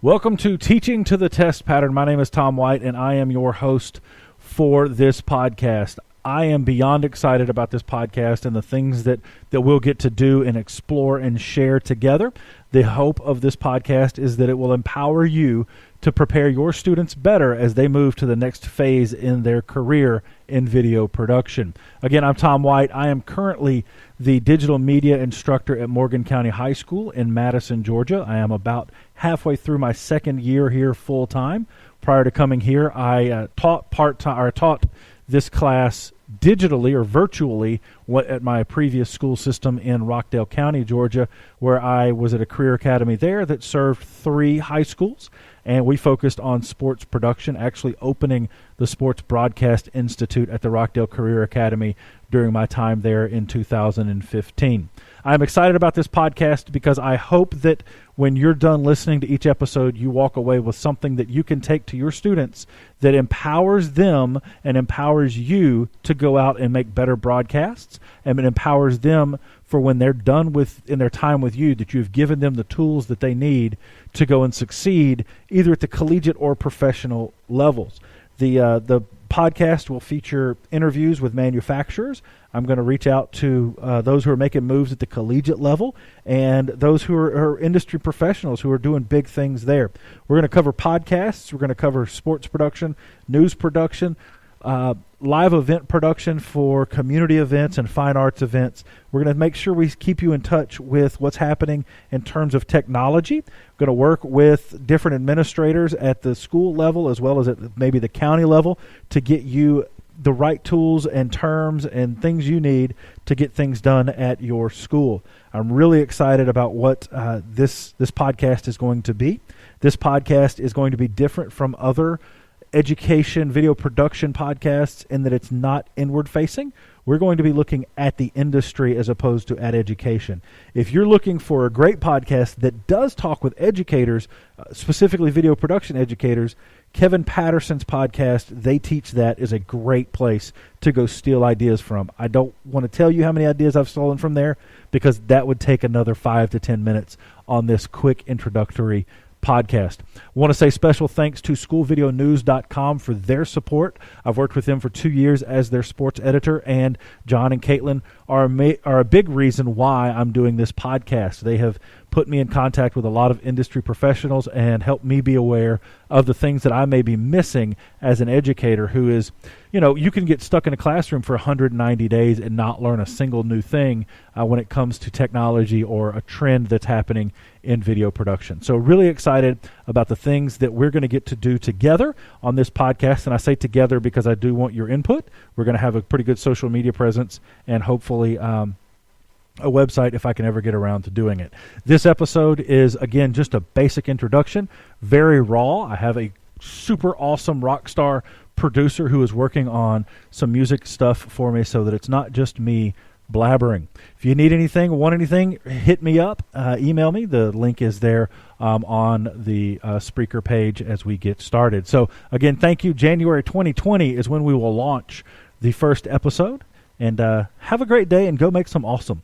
Welcome to Teaching to the Test Pattern. My name is Tom White, and I am your host for this podcast. I am beyond excited about this podcast and the things that we'll get to do and explore and share together. The hope of this podcast is that it will empower you to prepare your students better as they move to the next phase in their career in video production. Again, I'm Tom White. I am currently the digital media instructor at Morgan County High School in Madison, Georgia. I am about halfway through my second year here full-time. Prior to coming here, I taught this class digitally or virtually at my previous school system in Rockdale County, Georgia, where I was at a career academy there that served 3 high schools, and we focused on sports production, actually opening the Sports Broadcast Institute at the Rockdale Career Academy during my time there in 2015. I'm excited about this podcast because I hope that when you're done listening to each episode, you walk away with something that you can take to your students that empowers them and empowers you to go out and make better broadcasts, and it empowers them for when they're done in their time with you, that you've given them the tools that they need to go and succeed either at the collegiate or professional levels. The podcast will feature interviews with manufacturers. I'm going to reach out to those who are making moves at the collegiate level and those who are industry professionals who are doing big things there. We're going to cover podcasts. We're going to cover sports production, news production, live event production for community events and fine arts events. We're going to make sure we keep you in touch with what's happening in terms of technology. We're going to work with different administrators at the school level as well as at maybe the county level to get you the right tools and terms and things you need to get things done at your school. I'm really excited about what this podcast is going to be. This podcast is going to be different from other education video production podcasts in that it's not inward facing. We're going to be looking at the industry as opposed to at education. If you're looking for a great podcast that does talk with educators, specifically video production educators, Kevin Patterson's podcast, They Teach That, is a great place to go steal ideas from. I don't want to tell you how many ideas I've stolen from there because that would take another 5 to 10 minutes on this quick introductory podcast. I want to say special thanks to schoolvideonews.com for their support. I've worked with them for 2 years as their sports editor, and John and Caitlin are a big reason why I'm doing this podcast. They have put me in contact with a lot of industry professionals and helped me be aware of the things that I may be missing as an educator who is, you can get stuck in a classroom for 190 days and not learn a single new thing when it comes to technology or a trend that's happening in video production. So really excited about the things that we're going to get to do together on this podcast. And I say together because I do want your input. We're going to have a pretty good social media presence and hopefully a website if I can ever get around to doing it. This episode is, again, just a basic introduction, very raw. I have a super awesome rock star producer who is working on some music stuff for me so that it's not just me blabbering. If you need anything, want anything, hit me up, email me. The link is there on the Spreaker page as we get started. So again, thank you. January 2020 is when we will launch the first episode. And have a great day and go make some awesome.